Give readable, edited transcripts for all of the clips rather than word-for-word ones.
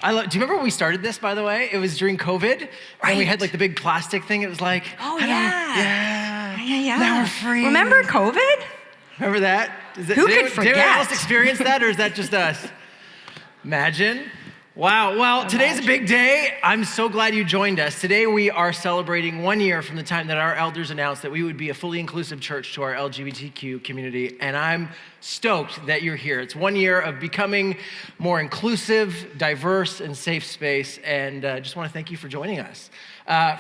Do you remember when we started this, by the way? It was during COVID, and we had like the big plastic thing. It was like, oh yeah. Now we're free. Remember COVID? Remember that? Who could forget? Did anyone else experience that, or is that just us? Imagine. Wow, well, today's a big day. I'm so glad you joined us. Today we are celebrating 1 year from the time that our elders announced that we would be a fully inclusive church to our LGBTQ community, and I'm stoked that you're here. It's 1 year of becoming more inclusive, diverse, and safe space, and just want to thank you for joining us.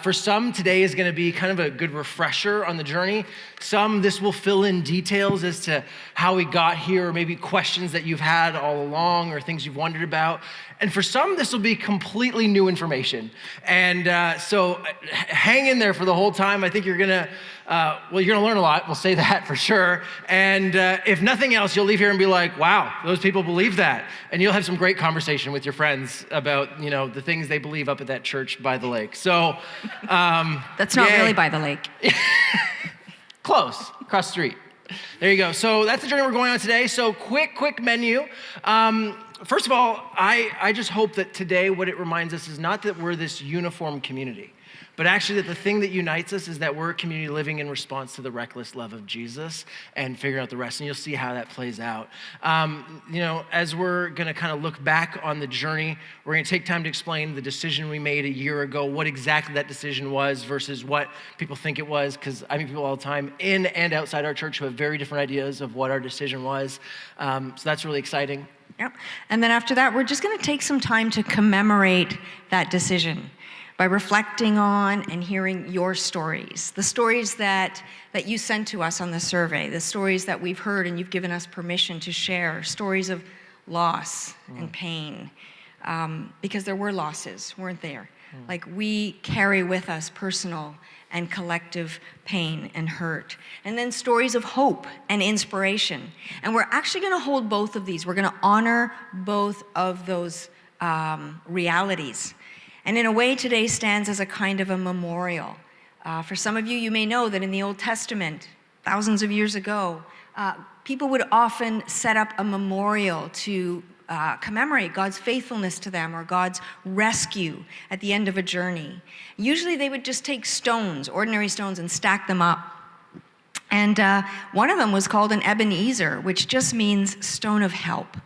For some, today is going to be kind of a good refresher on the journey. Some, this will fill in details as to how we got here, or maybe questions that you've had all along, or things you've wondered about. And for some, this will be completely new information. And so hang in there for the whole time. I think you're gonna learn a lot. We'll say that for sure. And if nothing else, you'll leave here and be like, wow, those people believe that. And you'll have some great conversation with your friends about, the things they believe up at that church by the lake. So that's not really by the lake. Close, across the street. There you go. So that's the journey we're going on today. So quick menu. First of all, I just hope that today what it reminds us is not that we're this uniform community, but actually that the thing that unites us is that we're a community living in response to the reckless love of Jesus and figuring out the rest. And you'll see how that plays out. As we're going to kind of look back on the journey, we're going to take time to explain the decision we made a year ago, what exactly that decision was versus what people think it was, because I meet people all the time in and outside our church who have very different ideas of what our decision was. So that's really exciting. Yep. And then after that, we're just going to take some time to commemorate that decision by reflecting on and hearing your stories, the stories that you sent to us on the survey, the stories that we've heard and you've given us permission to share, stories of loss and pain, because there were losses, weren't there? Like we carry with us personal and collective pain and hurt. And then stories of hope and inspiration. And we're actually gonna hold both of these. We're gonna honor both of those realities. And in a way, today stands as a kind of a memorial. For some of you, you may know that in the Old Testament, thousands of years ago, people would often set up a memorial to commemorate God's faithfulness to them or God's rescue at the end of a journey. Usually they would just take stones, ordinary stones, and stack them up. And one of them was called an Ebenezer, which just means stone of help.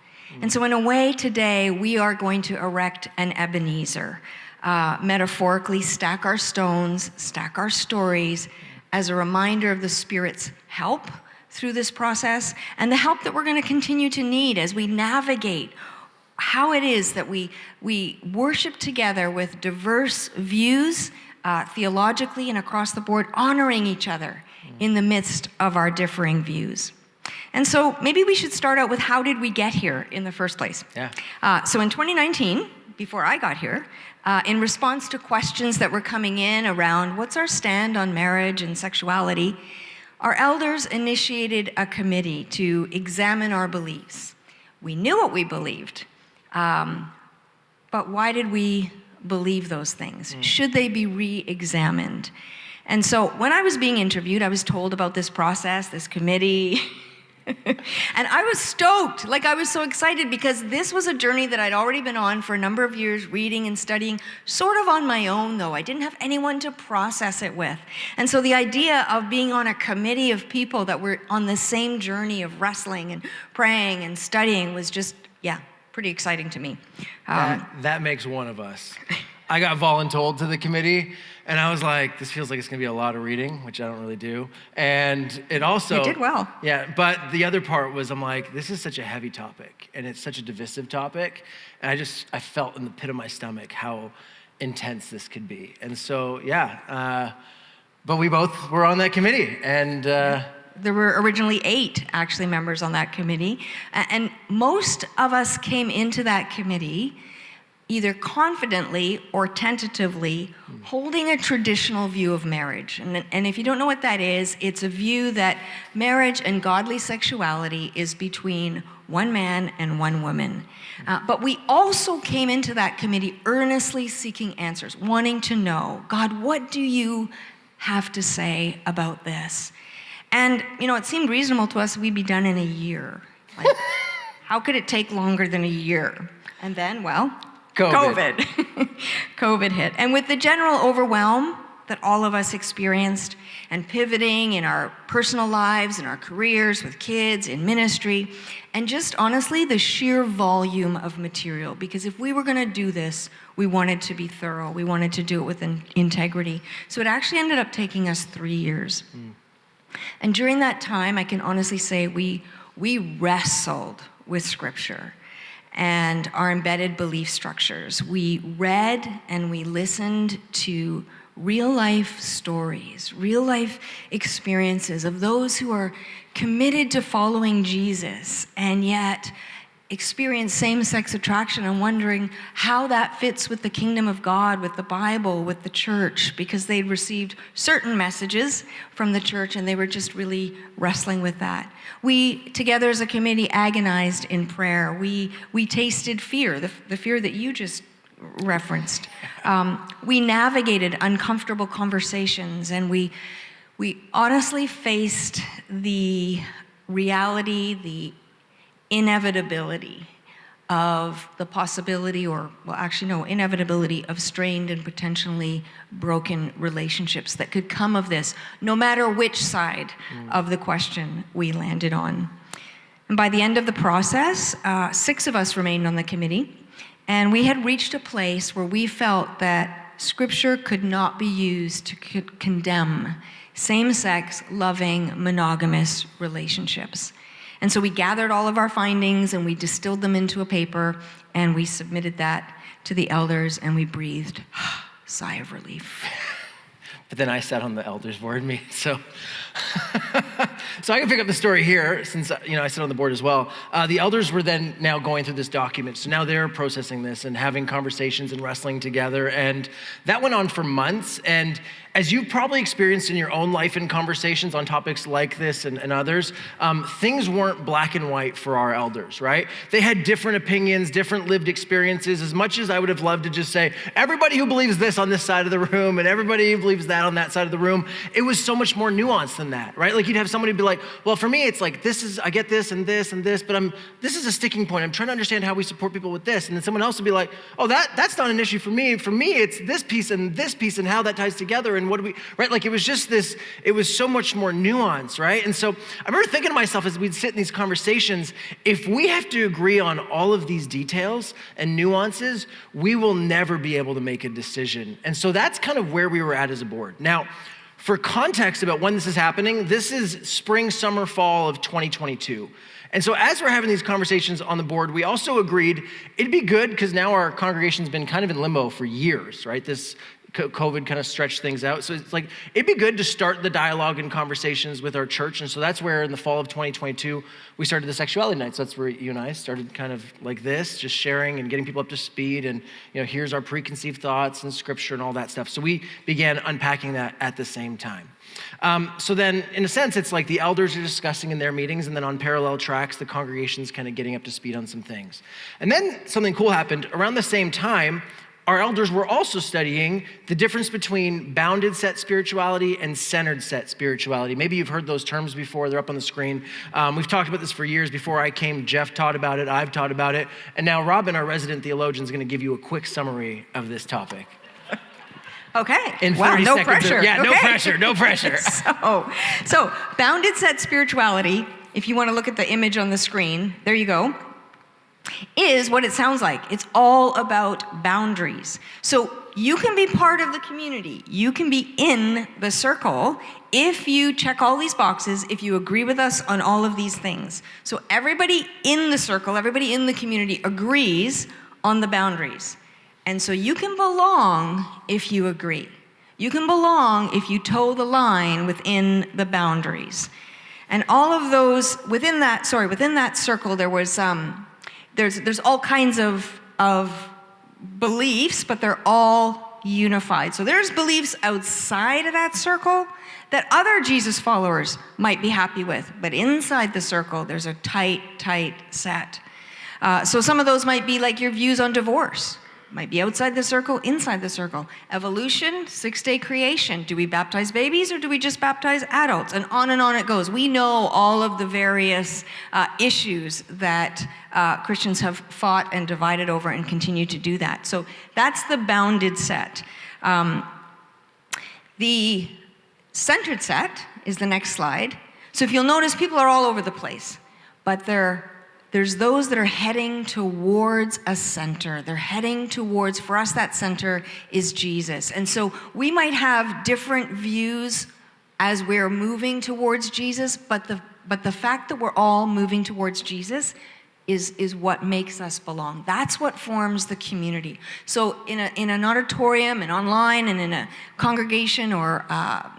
And so in a way today, we are going to erect an Ebenezer, metaphorically stack our stones, stack our stories as a reminder of the Spirit's help through this process, and the help that we're going to continue to need as we navigate how it is that we worship together with diverse views, theologically and across the board, honoring each other in the midst of our differing views. And so maybe we should start out with how did we get here in the first place? Yeah. So in 2019, before I got here, in response to questions that were coming in around what's our stand on marriage and sexuality, our elders initiated a committee to examine our beliefs. We knew what we believed, but why did we believe those things? Should they be re-examined? And so when I was being interviewed, I was told about this process, this committee, and I was stoked, like I was so excited because this was a journey that I'd already been on for a number of years, reading and studying, sort of on my own though. I didn't have anyone to process it with. And so the idea of being on a committee of people that were on the same journey of wrestling and praying and studying was just, pretty exciting to me. That makes one of us. I got voluntold to the committee, and I was like, this feels like it's gonna be a lot of reading, which I don't really do. And it also— You did well. Yeah, but the other part was I'm like, this is such a heavy topic, and it's such a divisive topic, and I felt in the pit of my stomach how intense this could be. And so, but we both were on that committee, and— There were originally 8 actually members on that committee, and most of us came into that committee either confidently or tentatively holding a traditional view of marriage. And if you don't know what that is, it's a view that marriage and godly sexuality is between one man and one woman. But we also came into that committee earnestly seeking answers, wanting to know, God, what do you have to say about this? And, it seemed reasonable to us we'd be done in a year. Like, how could it take longer than a year? And then, COVID. COVID hit. And with the general overwhelm that all of us experienced, and pivoting in our personal lives, in our careers, with kids, in ministry, and just honestly, the sheer volume of material. Because if we were going to do this, we wanted to be thorough. We wanted to do it with integrity. So it actually ended up taking us 3 years. And during that time, I can honestly say we wrestled with Scripture and our embedded belief structures. We read and we listened to real life stories, real life experiences of those who are committed to following Jesus and yet experience same-sex attraction and wondering how that fits with the kingdom of God, with the Bible, with the church, because they'd received certain messages from the church and they were just really wrestling with that. We, together as a committee, agonized in prayer. We tasted fear, the fear that you just referenced. We navigated uncomfortable conversations, and we honestly faced the reality, the inevitability of the possibility, inevitability of strained and potentially broken relationships that could come of this, no matter which side of the question we landed on. And by the end of the process, 6 of us remained on the committee. And we had reached a place where we felt that Scripture could not be used to condemn same-sex, loving, monogamous relationships. And so we gathered all of our findings and we distilled them into a paper and we submitted that to the elders and we breathed sigh of relief. But then I sat on the elders board meeting, so I can pick up the story here since I sit on the board as well. The elders were then now going through this document, so now they're processing this and having conversations and wrestling together, and that went on for months. And as you've probably experienced in your own life in conversations on topics like this and others, things weren't black and white for our elders, right? They had different opinions, different lived experiences. As much as I would have loved to just say, everybody who believes this on this side of the room and everybody who believes that on that side of the room, it was so much more nuanced than that, right? Like you'd have somebody be like, well, for me, it's like, I get this and this and this, but this is a sticking point. I'm trying to understand how we support people with this. And then someone else would be like, oh, that's not an issue for me. For me, it's this piece and how that ties together and what do we, right? Like it was just this, it was so much more nuanced, right? And so I remember thinking to myself as we'd sit in these conversations, if we have to agree on all of these details and nuances, we will never be able to make a decision. And so that's kind of where we were at as a board. Now, for context about when this is happening, this is spring, summer, fall of 2022. And so as we're having these conversations on the board, we also agreed it'd be good because now our congregation's been kind of in limbo for years, right? This COVID kind of stretched things out. So it's like, it'd be good to start the dialogue and conversations with our church. And so that's where in the fall of 2022, we started the Sexuality Nights. That's where you and I started kind of like this, just sharing and getting people up to speed. And here's our preconceived thoughts and Scripture and all that stuff. So we began unpacking that at the same time. So then, in a sense, it's like the elders are discussing in their meetings, and then on parallel tracks, the congregation's kind of getting up to speed on some things. And then something cool happened. Around the same time, our elders were also studying the difference between bounded set spirituality and centered set spirituality. Maybe you've heard those terms before. They're up on the screen. We've talked about this for years. Before I came, Jeff taught about it. I've taught about it. And now Robin, our resident theologian, is going to give you a quick summary of this topic. Okay. In 30 wow, no seconds. pressure. Yeah, okay. no pressure. So bounded set spirituality, if you want to look at the image on the screen, there you go, is what it sounds like. It's all about boundaries. So you can be part of the community. You can be in the circle if you check all these boxes, if you agree with us on all of these things. So everybody in the circle, everybody in the community agrees on the boundaries. And so you can belong if you agree. You can belong if you toe the line within the boundaries. And all of those, within that circle, there was, there's all kinds of beliefs, but they're all unified. So there's beliefs outside of that circle that other Jesus followers might be happy with, but inside the circle, there's a tight set. So some of those might be like your views on divorce. Might be outside the circle, inside the circle. Evolution, 6-day creation. Do we baptize babies or do we just baptize adults? And on it goes. We know all of the various issues that Christians have fought and divided over and continue to do that. So that's the bounded set. The centered set is the next slide. So if you'll notice, people are all over the place, but there's those that are heading towards a center. They're heading towards, for us, that center is Jesus. And so we might have different views as we're moving towards Jesus, but the fact that we're all moving towards Jesus is what makes us belong. That's what forms the community. So in an auditorium and online and in a congregation or a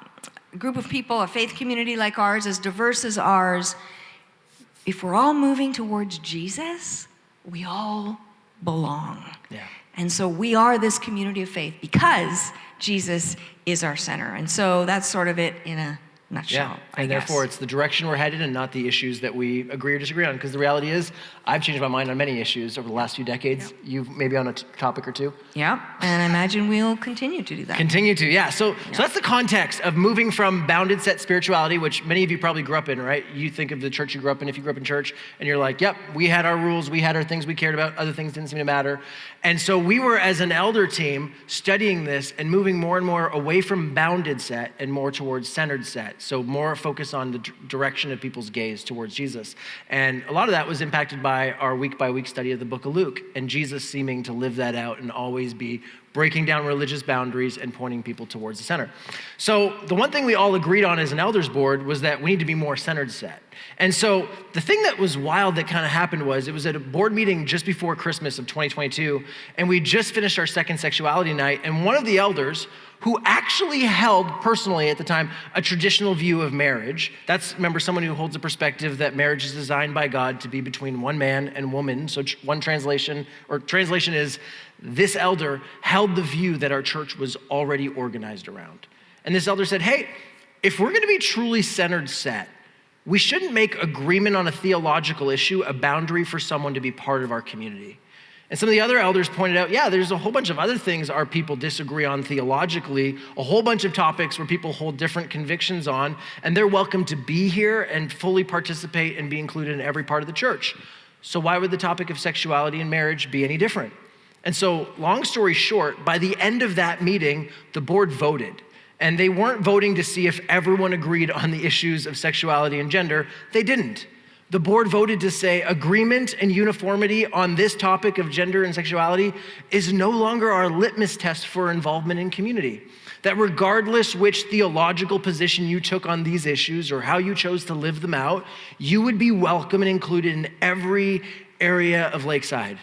group of people, a faith community like ours, as diverse as ours, if we're all moving towards Jesus, we all belong. Yeah. And so we are this community of faith because Jesus is our center. And so that's sort of it in a nutshell, and therefore it's the direction we're headed and not the issues that we agree or disagree on. Because the reality is, I've changed my mind on many issues over the last few decades. Yep. You've maybe on a topic or two. Yeah, and I imagine we'll continue to do that. So that's the context of moving from bounded set spirituality, which many of you probably grew up in, right? You think of the church you grew up in, if you grew up in church, and you're like, yep, we had our rules, we had our things we cared about, other things didn't seem to matter. And so we were, as an elder team, studying this and moving more and more away from bounded set and more towards centered set. So more focus on the direction of people's gaze towards Jesus. And a lot of that was impacted by our week-by-week study of the book of Luke, and Jesus seeming to live that out and always be breaking down religious boundaries and pointing people towards the center. So the one thing we all agreed on as an elders board was that we need to be more centered set. And so the thing that was wild that kind of happened was, it was at a board meeting just before Christmas of 2022, and we just finished our second sexuality night, and one of the elders, who actually held personally at the time a traditional view of marriage. That's, remember, someone who holds a perspective that marriage is designed by God to be between one man and woman. So one translation is, this elder held the view that our church was already organized around. And this elder said, hey, if we're gonna be truly centered set, we shouldn't make agreement on a theological issue a boundary for someone to be part of our community. And some of the other elders pointed out, yeah, there's a whole bunch of other things our people disagree on theologically, a whole bunch of topics where people hold different convictions on, and they're welcome to be here and fully participate and be included in every part of the church. So why would the topic of sexuality and marriage be any different? And so, long story short, by the end of that meeting, the board voted. And they weren't voting to see if everyone agreed on the issues of sexuality and gender. They didn't. The board voted to say agreement and uniformity on this topic of gender and sexuality is no longer our litmus test for involvement in community. That regardless which theological position you took on these issues or how you chose to live them out, you would be welcome and included in every area of Lakeside.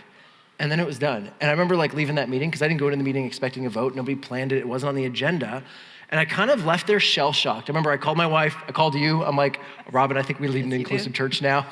And then it was done. And I remember leaving that meeting, because I didn't go into the meeting expecting a vote. Nobody planned it. It wasn't on the agenda. And I kind of left there shell-shocked. I remember I called my wife, I called you. I'm like, Robin, I think we lead an inclusive church now.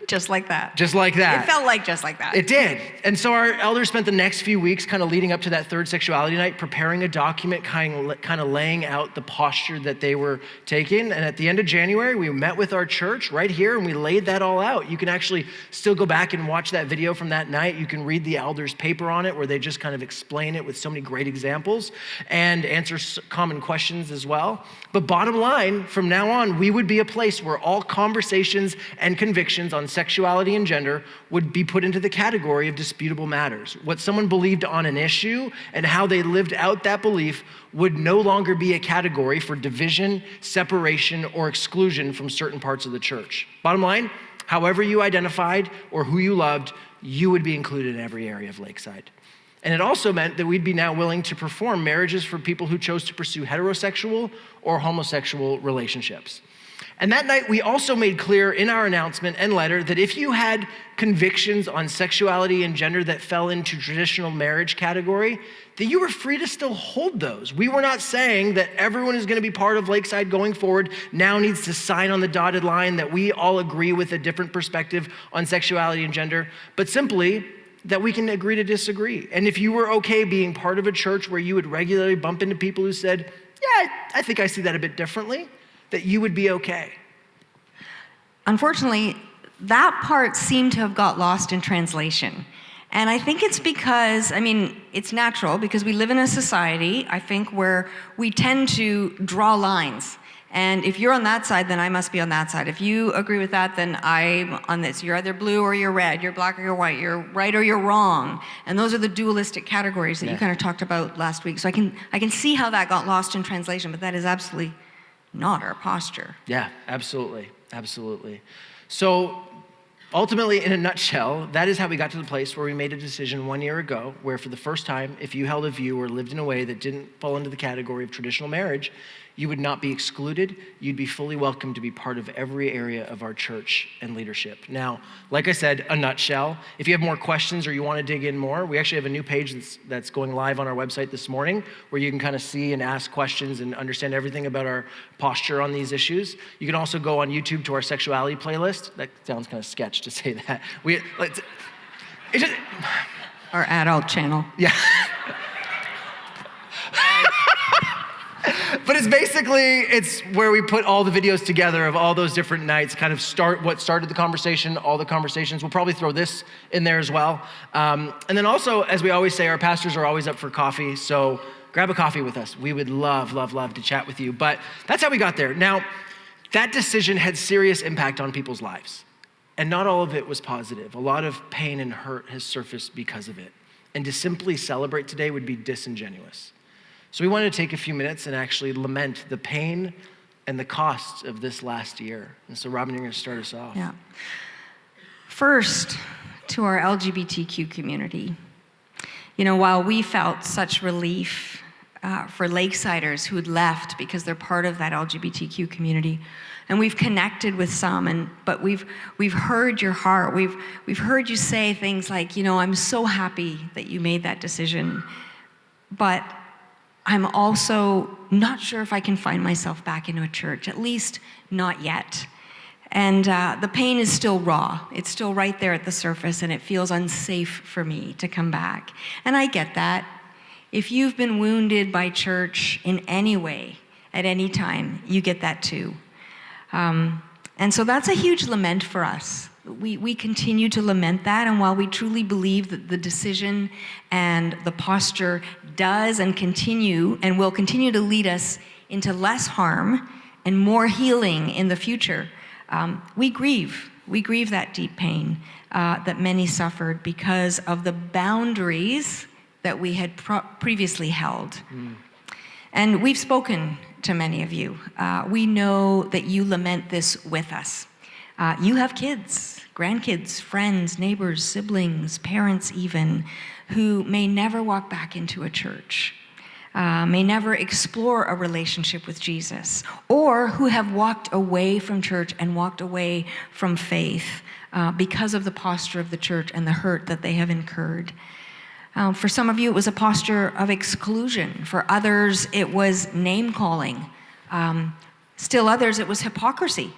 Just like that. Just like that. It felt like just like that. It did. And so our elders spent the next few weeks kind of leading up to that third sexuality night, preparing a document, kind of laying out the posture that they were taking. And at the end of January, we met with our church right here and we laid that all out. You can actually still go back and watch that video from that night. You can read the elders' paper on it where they just kind of explain it with so many great examples and answer common questions as well. But bottom line, from now on, we would be a place where all conversations and convictions on sexuality and gender would be put into the category of disputable matters. What someone believed on an issue and how they lived out that belief would no longer be a category for division, separation, or exclusion from certain parts of the church. Bottom line, however you identified or who you loved, you would be included in every area of Lakeside. And it also meant that we'd be now willing to perform marriages for people who chose to pursue heterosexual or homosexual relationships. And that night, we also made clear in our announcement and letter that if you had convictions on sexuality and gender that fell into traditional marriage category, that you were free to still hold those. We were not saying that everyone who's going to be part of Lakeside going forward now needs to sign on the dotted line that we all agree with a different perspective on sexuality and gender, but simply that we can agree to disagree. And if you were okay being part of a church where you would regularly bump into people who said, yeah, I think I see that a bit differently, that you would be okay. Unfortunately, that part seemed to have got lost in translation. And I think it's because, it's natural because we live in a society, I think, where we tend to draw lines. And if you're on that side, then I must be on that side. If you agree with that, then I'm on this. You're either blue or you're red, you're black or you're white, you're right or you're wrong. And those are the dualistic categories that you kind of talked about last week. So I can see how that got lost in translation, but that is absolutely not our posture. Yeah, absolutely, absolutely. So ultimately, in a nutshell, that is how we got to the place where we made a decision 1 year ago, where for the first time, if you held a view or lived in a way that didn't fall into the category of traditional marriage, you would not be excluded. You'd be fully welcome to be part of every area of our church and leadership. Now, like I said, a nutshell. If you have more questions or you want to dig in more, we actually have a new page that's going live on our website this morning where you can kind of see and ask questions and understand everything about our posture on these issues. You can also go on YouTube to our Sexuality playlist. That sounds kind of sketch to say that. Our adult channel. Yeah. But it's where we put all the videos together of all those different nights, kind of start what started the conversation, all the conversations. We'll probably throw this in there as well. And then also, as we always say, our pastors are always up for coffee, so grab a coffee with us. We would love, love, love to chat with you. But that's how we got there. Now, that decision had serious impact on people's lives. And not all of it was positive. A lot of pain and hurt has surfaced because of it. And to simply celebrate today would be disingenuous. So we wanted to take a few minutes and actually lament the pain and the costs of this last year. And so Robin, you're gonna start us off. Yeah. First, to our LGBTQ community. While we felt such relief for Lakesiders who had left because they're part of that LGBTQ community, and we've connected with some, but we've heard your heart. We've heard you say things like, I'm so happy that you made that decision, but I'm also not sure if I can find myself back into a church, at least not yet. And the pain is still raw. It's still right there at the surface, and it feels unsafe for me to come back. And I get that. If you've been wounded by church in any way, at any time, you get that too. And so that's a huge lament for us. We continue to lament that, and while we truly believe that the decision and the posture does and will continue to lead us into less harm and more healing in the future, we grieve that deep pain that many suffered because of the boundaries that we had previously held. And we've spoken to many of you. We know that you lament this with us. You have kids, grandkids, friends, neighbors, siblings, parents even, who may never walk back into a church, may never explore a relationship with Jesus, or who have walked away from church and walked away from faith because of the posture of the church and the hurt that they have incurred. For some of you, it was a posture of exclusion. For others, it was name-calling. Still others, it was hypocrisy.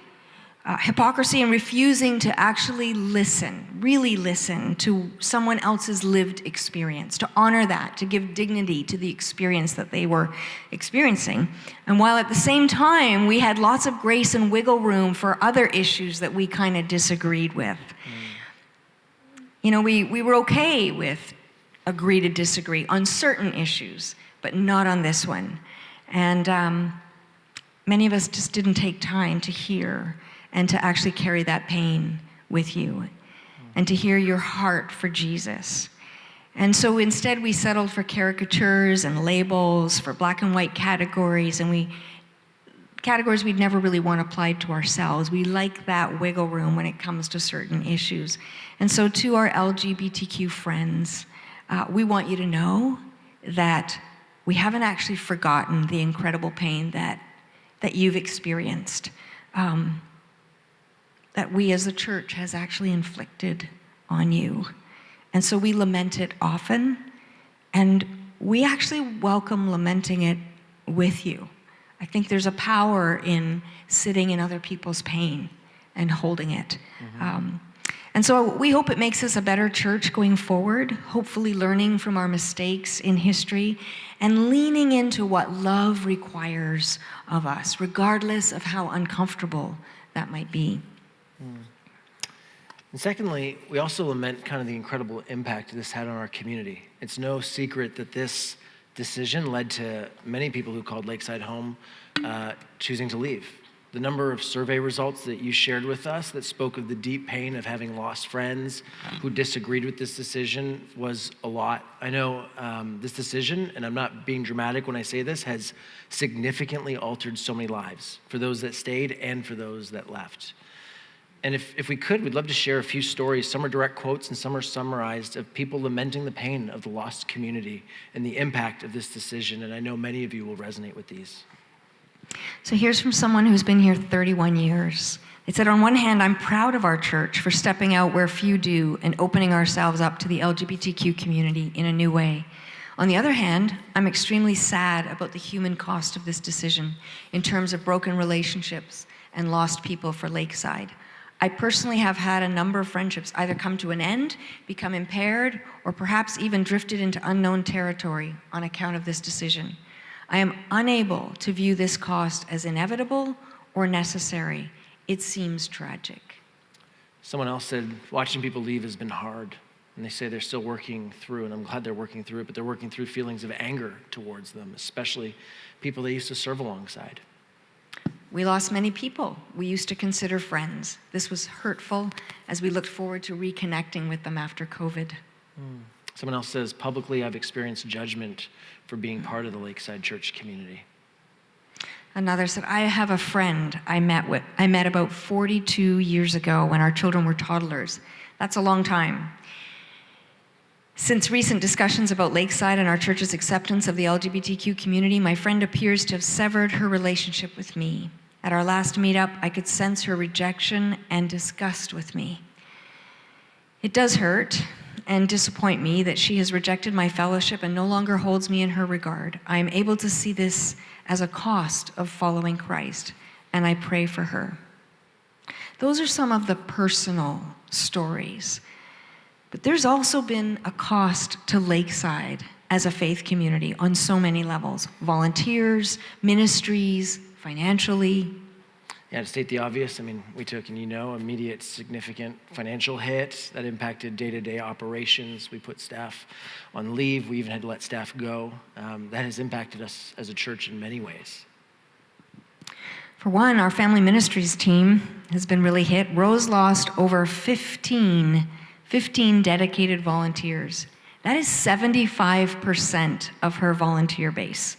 Hypocrisy in refusing to actually really listen to someone else's lived experience, to honor that, to give dignity to the experience that they were experiencing. And while at the same time, we had lots of grace and wiggle room for other issues that we kind of disagreed with. We were okay with agree to disagree on certain issues, but not on this one. And many of us just didn't take time to hear and to actually carry that pain with you and to hear your heart for Jesus. And so instead we settled for caricatures and labels, for black and white categories, and categories we'd never really want applied to ourselves. We like that wiggle room when it comes to certain issues. And so to our LGBTQ friends, we want you to know that we haven't actually forgotten the incredible pain that you've experienced. That we as a church has actually inflicted on you. And so we lament it often, and we actually welcome lamenting it with you. I think there's a power in sitting in other people's pain and holding it. And so we hope it makes us a better church going forward, hopefully learning from our mistakes in history and leaning into what love requires of us, regardless of how uncomfortable that might be. And secondly, we also lament kind of the incredible impact this had on our community. It's no secret that this decision led to many people who called Lakeside home choosing to leave. The number of survey results that you shared with us that spoke of the deep pain of having lost friends who disagreed with this decision was a lot. I know this decision, and I'm not being dramatic when I say this, has significantly altered so many lives for those that stayed and for those that left. And if we could, we'd love to share a few stories. Some are direct quotes and some are summarized of people lamenting the pain of the lost community and the impact of this decision. And I know many of you will resonate with these. So here's from someone who's been here 31 years. It said, on one hand, I'm proud of our church for stepping out where few do and opening ourselves up to the LGBTQ community in a new way. On the other hand, I'm extremely sad about the human cost of this decision in terms of broken relationships and lost people for Lakeside. I personally have had a number of friendships either come to an end, become impaired, or perhaps even drifted into unknown territory on account of this decision. I am unable to view this cost as inevitable or necessary. It seems tragic. Someone else said, watching people leave has been hard. And they say they're still working through, and I'm glad they're working through it, but they're working through feelings of anger towards them, especially people they used to serve alongside. We lost many people we used to consider friends. This was hurtful as we looked forward to reconnecting with them after COVID. Someone else says, publicly, I've experienced judgment for being part of the Lakeside Church community. Another said, I have a friend I met about 42 years ago when our children were toddlers. That's a long time. Since recent discussions about Lakeside and our church's acceptance of the LGBTQ community, my friend appears to have severed her relationship with me. At our last meetup, I could sense her rejection and disgust with me. It does hurt and disappoint me that she has rejected my fellowship and no longer holds me in her regard. I am able to see this as a cost of following Christ, and I pray for her. Those are some of the personal stories. But there's also been a cost to Lakeside as a faith community on so many levels. Volunteers, ministries, financially. Yeah, to state the obvious, we took, immediate significant financial hit that impacted day-to-day operations. We put staff on leave. We even had to let staff go. That has impacted us as a church in many ways. For one, our family ministries team has been really hit. Rose lost over 15 dedicated volunteers. That is 75% of her volunteer base.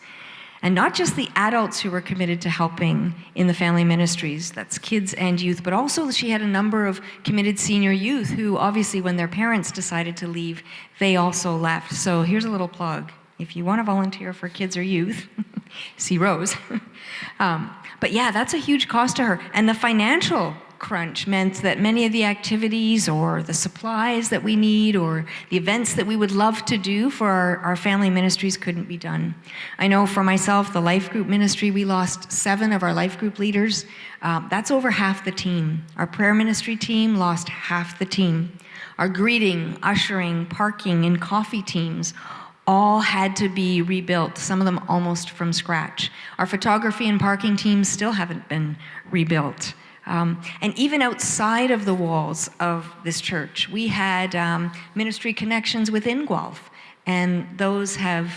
And not just the adults who were committed to helping in the family ministries, that's kids and youth, but also she had a number of committed senior youth who obviously when their parents decided to leave, they also left. So here's a little plug. If you want to volunteer for kids or youth, see Rose. But yeah, that's a huge cost to her. And the financial crunch meant that many of the activities or the supplies that we need or the events that we would love to do for our family ministries couldn't be done. I know for myself, the life group ministry, we lost 7 of our life group leaders. That's over half the team. Our prayer ministry team lost half the team. Our greeting, ushering, parking, and coffee teams all had to be rebuilt, some of them almost from scratch. Our photography and parking teams still haven't been rebuilt. And even outside of the walls of this church, we had ministry connections within Guelph, and those have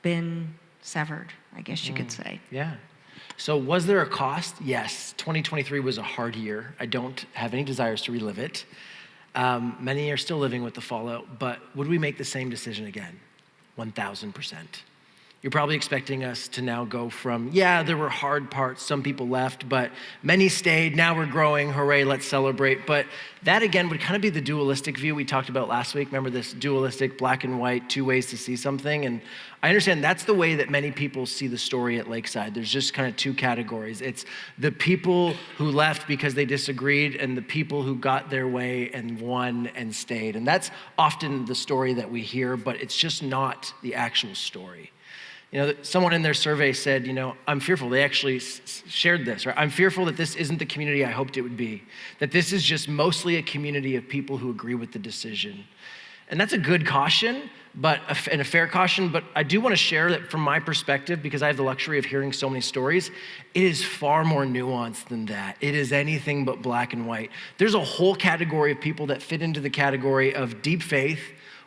been severed, I guess you could say. Yeah. So was there a cost? Yes. 2023 was a hard year. I don't have any desires to relive it. Many are still living with the fallout, but would we make the same decision again? 1,000%. You're probably expecting us to now go from, there were hard parts, some people left, but many stayed, now we're growing, hooray, let's celebrate. But that again would kind of be the dualistic view we talked about last week. Remember this dualistic black and white, 2 ways to see something? And I understand that's the way that many people see the story at Lakeside. There's just kind of 2 categories. It's the people who left because they disagreed and the people who got their way and won and stayed. And that's often the story that we hear, but it's just not the actual story. Someone in their survey said, I'm fearful. They actually shared this, right? I'm fearful that this isn't the community I hoped it would be, that this is just mostly a community of people who agree with the decision. And that's a good caution, and a fair caution, but I do want to share that from my perspective, because I have the luxury of hearing so many stories, it is far more nuanced than that. It is anything but black and white. There's a whole category of people that fit into the category of deep faith,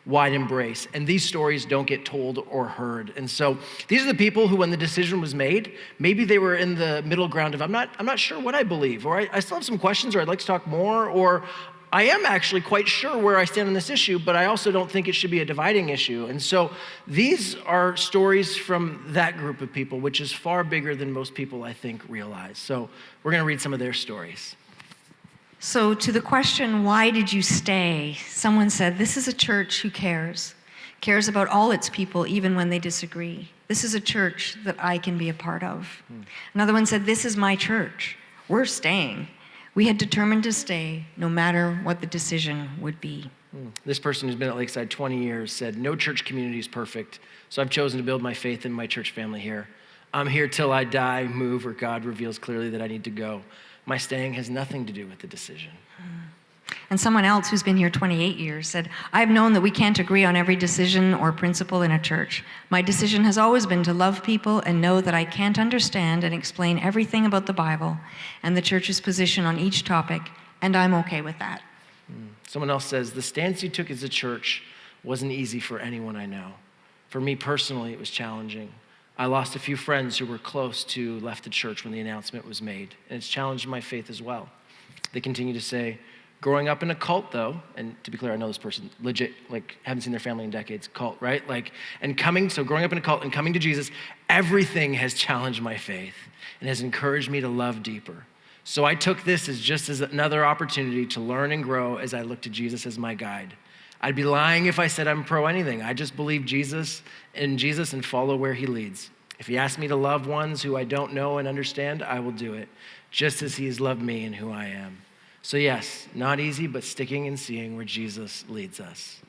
wide embrace, and these stories don't get told or heard. And so these are the people who, when the decision was made, maybe they were in the middle ground of, I'm not sure what I believe, or I still have some questions, or I'd like to talk more, or I am actually quite sure where I stand on this issue, but I also don't think it should be a dividing issue. And so these are stories from that group of people, which is far bigger than most people, I think, realize. So we're gonna read some of their stories. So to the question, why did you stay? Someone said, this is a church who cares about all its people, even when they disagree. This is a church that I can be a part of. Another one said, this is my church. We're staying. We had determined to stay no matter what the decision would be. This person who's been at Lakeside 20 years said, no church community is perfect, so I've chosen to build my faith in my church family here. I'm here till I die, move, or God reveals clearly that I need to go. My staying has nothing to do with the decision. And someone else who's been here 28 years said, I've known that we can't agree on every decision or principle in a church. My decision has always been to love people and know that I can't understand and explain everything about the Bible and the church's position on each topic, and I'm okay with that. Someone else says, the stance you took as a church wasn't easy for anyone I know. For me personally, it was challenging. I lost a few friends who were close to left the church when the announcement was made, and it's challenged my faith as well. They continue to say, growing up in a cult though, and to be clear, I know this person, legit, like haven't seen their family in decades, cult, right? So growing up in a cult and coming to Jesus, everything has challenged my faith and has encouraged me to love deeper. So I took this as just as another opportunity to learn and grow as I look to Jesus as my guide. I'd be lying if I said I'm pro anything. I just believe Jesus and follow where he leads. If he asks me to love ones who I don't know and understand, I will do it, just as he has loved me and who I am. So yes, not easy, but sticking and seeing where Jesus leads us.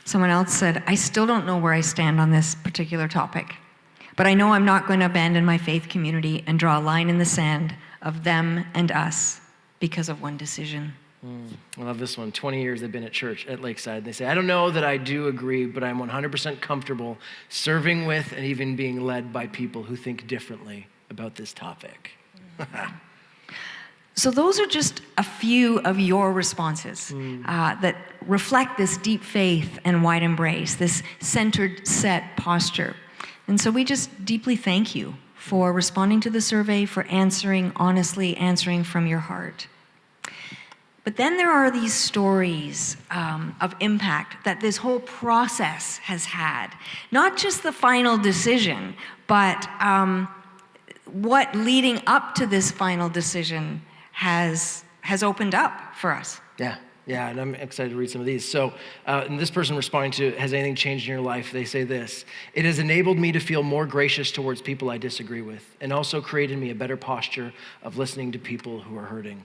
Someone else said, I still don't know where I stand on this particular topic, but I know I'm not going to abandon my faith community and draw a line in the sand of them and us because of one decision. I love this one. 20 years they've been at church at Lakeside. They say, I don't know that I do agree, but I'm 100% comfortable serving with and even being led by people who think differently about this topic. So those are just a few of your responses that reflect this deep faith and wide embrace, this centered, set posture. And so we just deeply thank you for responding to the survey, for answering honestly, answering from your heart. But then there are these stories of impact that this whole process has had. Not just the final decision, but what leading up to this final decision has opened up for us. Yeah, and I'm excited to read some of these. So, and this person responding to, has anything changed in your life? They say this, it has enabled me to feel more gracious towards people I disagree with, and also created me a better posture of listening to people who are hurting.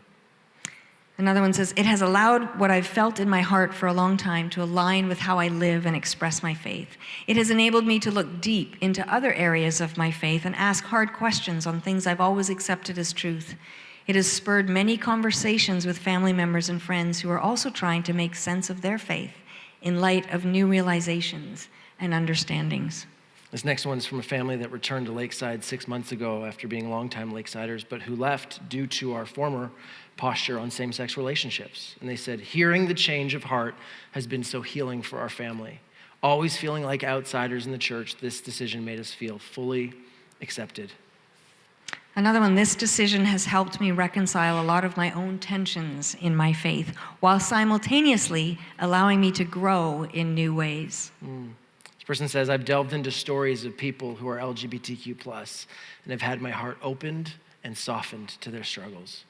Another one says, it has allowed what I've felt in my heart for a long time to align with how I live and express my faith. It has enabled me to look deep into other areas of my faith and ask hard questions on things I've always accepted as truth. It has spurred many conversations with family members and friends who are also trying to make sense of their faith in light of new realizations and understandings. This next one's from a family that returned to Lakeside 6 months ago after being longtime Lakesiders, but who left due to our former posture on same-sex relationships. And they said, hearing the change of heart has been so healing for our family. Always feeling like outsiders in the church, this decision made us feel fully accepted. Another one, this decision has helped me reconcile a lot of my own tensions in my faith, while simultaneously allowing me to grow in new ways. This person says, I've delved into stories of people who are LGBTQ+, and have had my heart opened and softened to their struggles.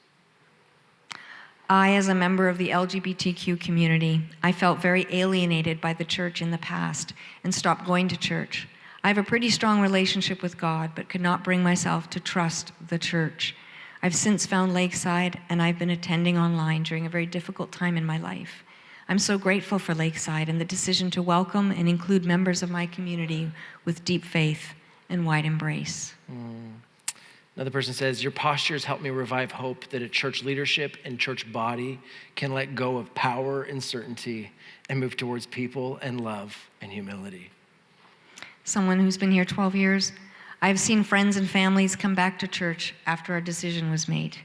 I, as a member of the LGBTQ community, I felt very alienated by the church in the past and stopped going to church. I have a pretty strong relationship with God, but could not bring myself to trust the church. I've since found Lakeside, and I've been attending online during a very difficult time in my life. I'm so grateful for Lakeside and the decision to welcome and include members of my community with deep faith and wide embrace. Another person says, your posture has helped me revive hope that a church leadership and church body can let go of power and certainty and move towards people and love and humility. Someone who's been here 12 years, I've seen friends and families come back to church after a decision was made.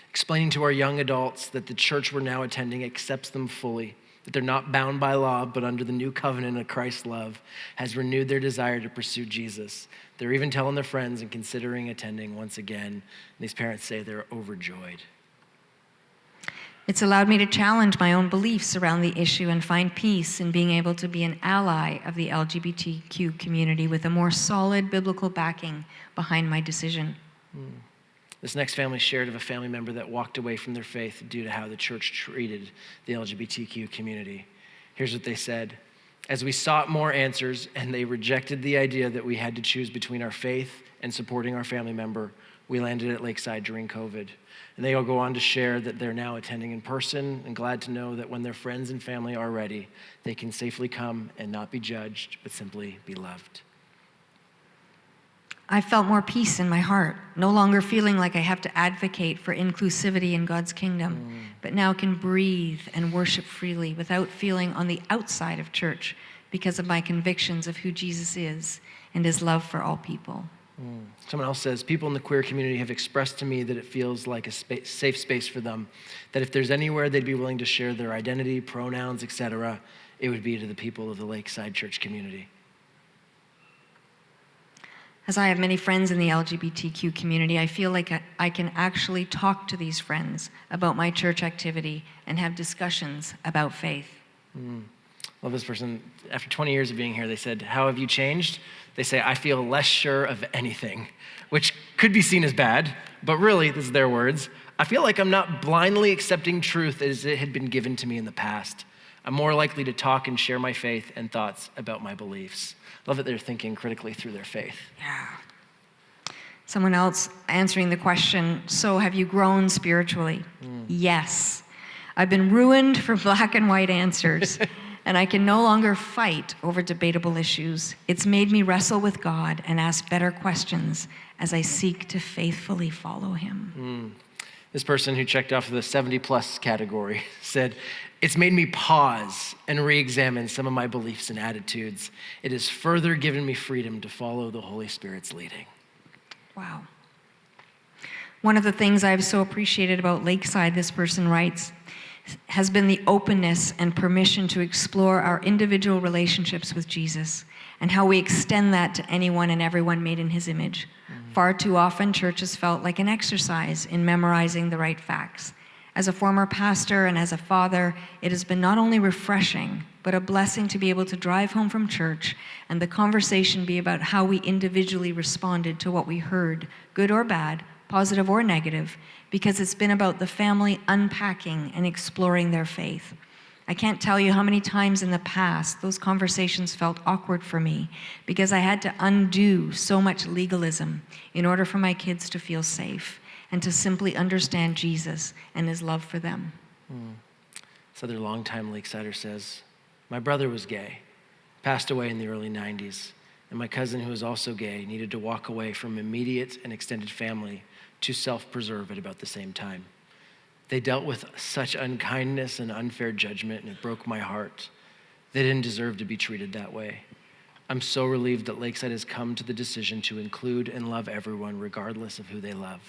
Explaining to our young adults that the church we're now attending accepts them fully, that they're not bound by law, but under the new covenant of Christ's love has renewed their desire to pursue Jesus. They're even telling their friends and considering attending once again. And these parents say they're overjoyed. It's allowed me to challenge my own beliefs around the issue and find peace in being able to be an ally of the LGBTQ community with a more solid biblical backing behind my decision. This next family shared of a family member that walked away from their faith due to how the church treated the LGBTQ community. Here's what they said. As we sought more answers and they rejected the idea that we had to choose between our faith and supporting our family member, we landed at Lakeside during COVID. And they all go on to share that they're now attending in person and glad to know that when their friends and family are ready, they can safely come and not be judged, but simply be loved. I felt more peace in my heart, no longer feeling like I have to advocate for inclusivity in God's kingdom, but now can breathe and worship freely without feeling on the outside of church because of my convictions of who Jesus is and his love for all people. Someone else says, people in the queer community have expressed to me that it feels like a safe space for them, that if there's anywhere they'd be willing to share their identity, pronouns, etc., it would be to the people of the Lakeside Church community. As I have many friends in the LGBTQ community, I feel like I can actually talk to these friends about my church activity and have discussions about faith. Love this person. After 20 years of being here, they said, how have you changed? They say, I feel less sure of anything, which could be seen as bad, but really, this is their words, I feel like I'm not blindly accepting truth as it had been given to me in the past. I'm more likely to talk and share my faith and thoughts about my beliefs. Love that they're thinking critically through their faith. Yeah. Someone else answering the question, so have you grown spiritually? Yes. I've been ruined for black and white answers, and I can no longer fight over debatable issues. It's made me wrestle with God and ask better questions as I seek to faithfully follow him. This person who checked off the 70-plus category said, it's made me pause and re-examine some of my beliefs and attitudes. It has further given me freedom to follow the Holy Spirit's leading. Wow. One of the things I've so appreciated about Lakeside, this person writes, has been the openness and permission to explore our individual relationships with Jesus and how we extend that to anyone and everyone made in his image. Far too often, church has felt like an exercise in memorizing the right facts. As a former pastor and as a father, it has been not only refreshing, but a blessing to be able to drive home from church and the conversation be about how we individually responded to what we heard, good or bad, positive or negative, because it's been about the family unpacking and exploring their faith. I can't tell you how many times in the past those conversations felt awkward for me because I had to undo so much legalism in order for my kids to feel safe and to simply understand Jesus and his love for them. This other longtime Lakesider says, my brother was gay, passed away in the early 90s, and my cousin who was also gay needed to walk away from immediate and extended family to self-preserve at about the same time. They dealt with such unkindness and unfair judgment, and it broke my heart. They didn't deserve to be treated that way. I'm so relieved that Lakeside has come to the decision to include and love everyone regardless of who they love.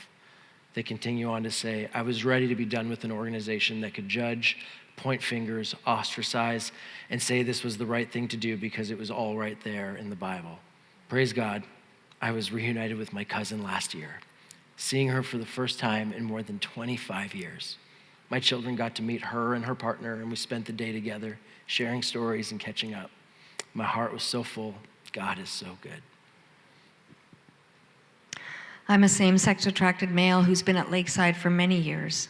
They continue on to say, I was ready to be done with an organization that could judge, point fingers, ostracize, and say this was the right thing to do because it was all right there in the Bible. Praise God, I was reunited with my cousin last year, seeing her for the first time in more than 25 years. My children got to meet her and her partner, and we spent the day together, sharing stories and catching up. My heart was so full. God is so good. I'm a same-sex attracted male who's been at Lakeside for many years.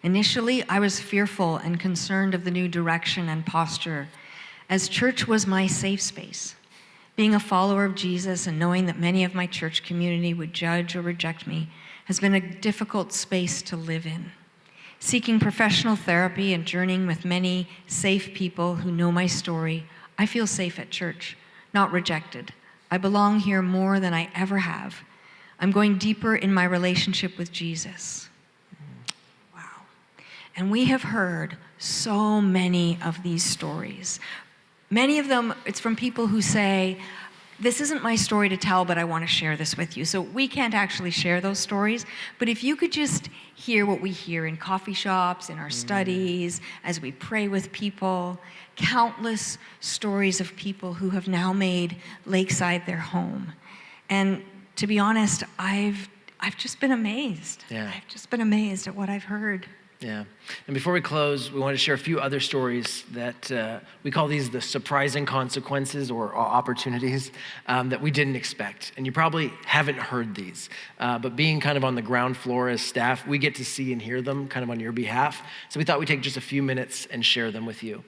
Initially, I was fearful and concerned of the new direction and posture, as church was my safe space. Being a follower of Jesus and knowing that many of my church community would judge or reject me has been a difficult space to live in. Seeking professional therapy and journeying with many safe people who know my story, I feel safe at church, not rejected. I belong here more than I ever have. I'm going deeper in my relationship with Jesus. Wow. And we have heard so many of these stories. Many of them, it's from people who say, this isn't my story to tell, but I want to share this with you. So we can't actually share those stories, but if you could just hear what we hear in coffee shops, in our studies, as we pray with people, countless stories of people who have now made Lakeside their home. And to be honest, I've just been amazed. Yeah. I've just been amazed at what I've heard. Yeah. And before we close, we want to share a few other stories that we call these the surprising consequences or opportunities that we didn't expect. And you probably haven't heard these, but being kind of on the ground floor as staff, we get to see and hear them kind of on your behalf. So we thought we'd take just a few minutes and share them with you.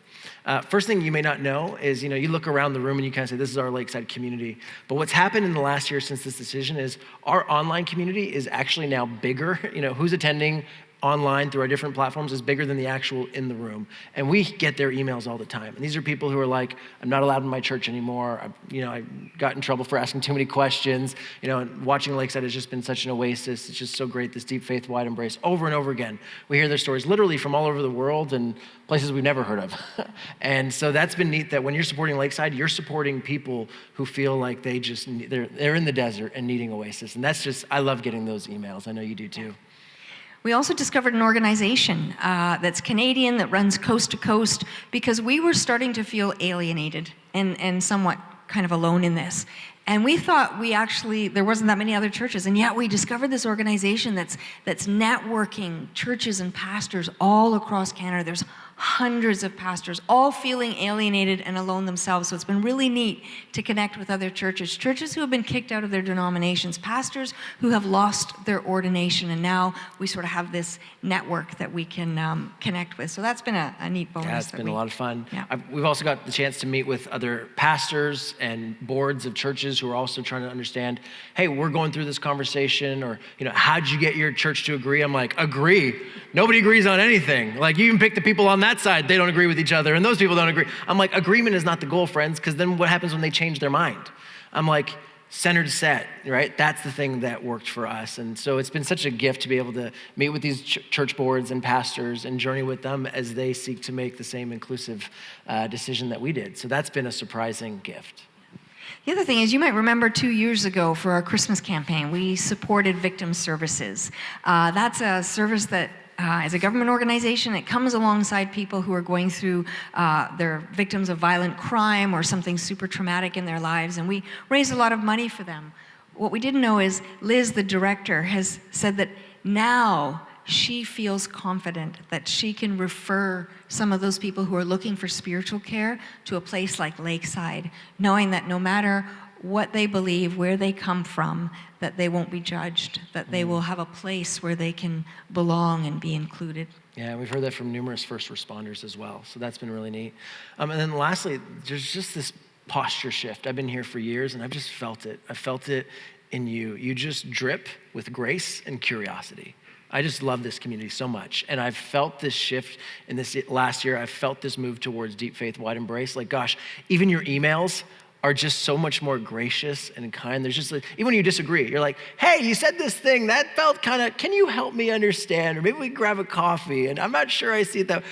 First thing you may not know is, you look around the room and you kind of say, this is our Lakeside community. But what's happened in the last year since this decision is our online community is actually now bigger. Who's attending online through our different platforms is bigger than the actual in the room. And we get their emails all the time. And these are people who are like, I'm not allowed in my church anymore. I got in trouble for asking too many questions. And watching Lakeside has just been such an oasis. It's just so great, this deep faith, wide embrace. Over and over again, we hear their stories literally from all over the world and places we've never heard of. And so that's been neat that when you're supporting Lakeside, you're supporting people who feel like they're in the desert and needing oasis. And that's just, I love getting those emails. I know you do too. We also discovered an organization that's Canadian, that runs coast to coast, because we were starting to feel alienated and somewhat kind of alone in this. And we thought there wasn't that many other churches, and yet we discovered this organization that's networking churches and pastors all across Canada. There's hundreds of pastors, all feeling alienated and alone themselves. So it's been really neat to connect with other churches who have been kicked out of their denominations, pastors who have lost their ordination, and now we sort of have this network that we can connect with. So that's been a neat bonus. Yeah, it's been a lot of fun. Yeah. We've also got the chance to meet with other pastors and boards of churches who are also trying to understand, hey, we're going through this conversation, or, how'd you get your church to agree? I'm like, agree? Nobody agrees on anything. Like, you even pick the people on that side, they don't agree with each other, and those people don't agree. I'm like, agreement is not the goal, friends, because then what happens when they change their mind? I'm like, centered set, right? That's the thing that worked for us. And so it's been such a gift to be able to meet with these church boards and pastors and journey with them as they seek to make the same inclusive decision that we did. So that's been a surprising gift. The other thing is, you might remember 2 years ago for our Christmas campaign, we supported victim services. That's a service that as a government organization, it comes alongside people who are going through, they're victims of violent crime or something super traumatic in their lives, and we raise a lot of money for them. What we didn't know is Liz, the director, has said that now she feels confident that she can refer some of those people who are looking for spiritual care to a place like Lakeside, knowing that no matter what they believe, where they come from, that they won't be judged, that they will have a place where they can belong and be included. Yeah, we've heard that from numerous first responders as well. So that's been really neat. And then lastly, there's just this posture shift. I've been here for years and I've just felt it. I felt it in you. You just drip with grace and curiosity. I just love this community so much. And I've felt this shift in this last year. I've felt this move towards deep faith, wide embrace. Like, gosh, even your emails are just so much more gracious and kind. There's just, even when you disagree, you're like, hey, you said this thing, that felt kind of, can you help me understand? Or maybe we grab a coffee, and I'm not sure I see it that.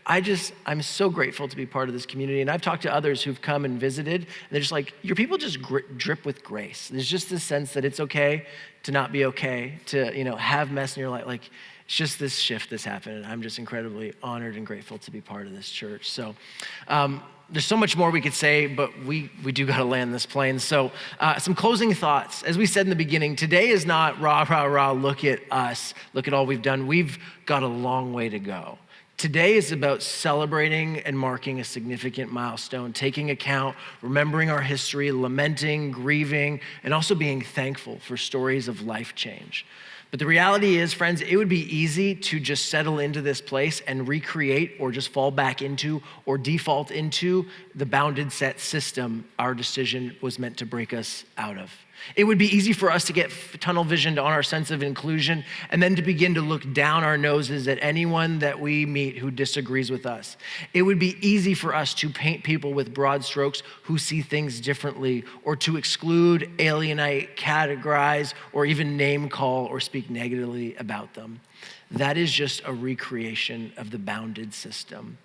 I'm so grateful to be part of this community. And I've talked to others who've come and visited, and they're just like, your people just drip with grace. There's just this sense that it's okay to not be okay, to have mess in your life. Like, it's just this shift that's happened, and I'm just incredibly honored and grateful to be part of this church. So there's so much more we could say, but we do got to land this plane. So some closing thoughts. As we said in the beginning, today is not rah, rah, rah, look at us, look at all we've done. We've got a long way to go. Today is about celebrating and marking a significant milestone, taking account, remembering our history, lamenting, grieving, and also being thankful for stories of life change. But the reality is, friends, it would be easy to just settle into this place and recreate or just fall back into or default into the bounded set system our decision was meant to break us out of. It would be easy for us to get tunnel visioned on our sense of inclusion and then to begin to look down our noses at anyone that we meet who disagrees with us. It would be easy for us to paint people with broad strokes who see things differently, or to exclude, alienate, categorize, or even name call or speak speak negatively about them. That is just a recreation of the bounded system.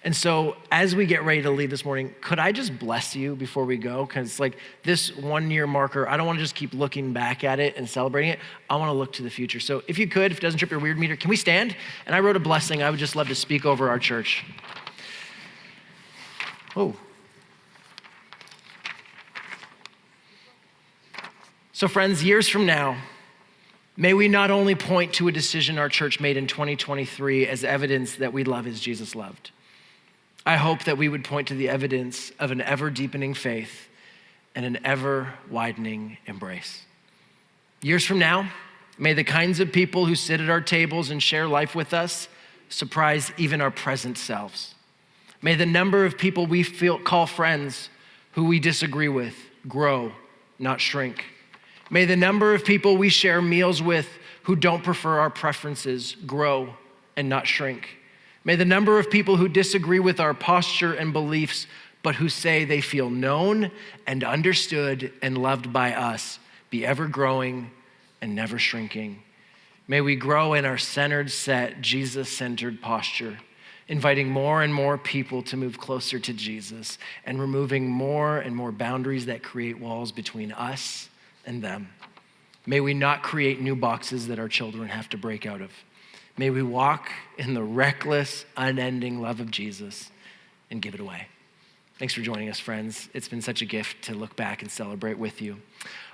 And so as we get ready to leave this morning, could I just bless you before we go? Because like this 1 year marker, I don't want to just keep looking back at it and celebrating it. I want to look to the future. So if you could, if it doesn't trip your weird meter, can we stand? And I wrote a blessing I would just love to speak over our church. Oh. So friends, years from now, may we not only point to a decision our church made in 2023 as evidence that we love as Jesus loved. I hope that we would point to the evidence of an ever-deepening faith and an ever-widening embrace. Years from now, may the kinds of people who sit at our tables and share life with us surprise even our present selves. May the number of people we call friends who we disagree with grow, not shrink. May the number of people we share meals with who don't prefer our preferences grow and not shrink. May the number of people who disagree with our posture and beliefs, but who say they feel known and understood and loved by us, be ever growing and never shrinking. May we grow in our centered, set, Jesus-centered posture, inviting more and more people to move closer to Jesus and removing more and more boundaries that create walls between us and them. May we not create new boxes that our children have to break out of. May we walk in the reckless, unending love of Jesus and give it away. Thanks for joining us, friends. It's been such a gift to look back and celebrate with you.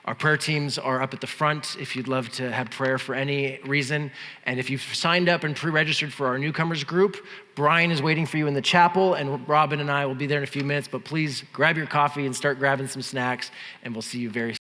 Our prayer teams are up at the front if you'd love to have prayer for any reason. And if you've signed up and pre-registered for our newcomers group, Brian is waiting for you in the chapel, and Robin and I will be there in a few minutes. But please grab your coffee and start grabbing some snacks, and we'll see you very soon.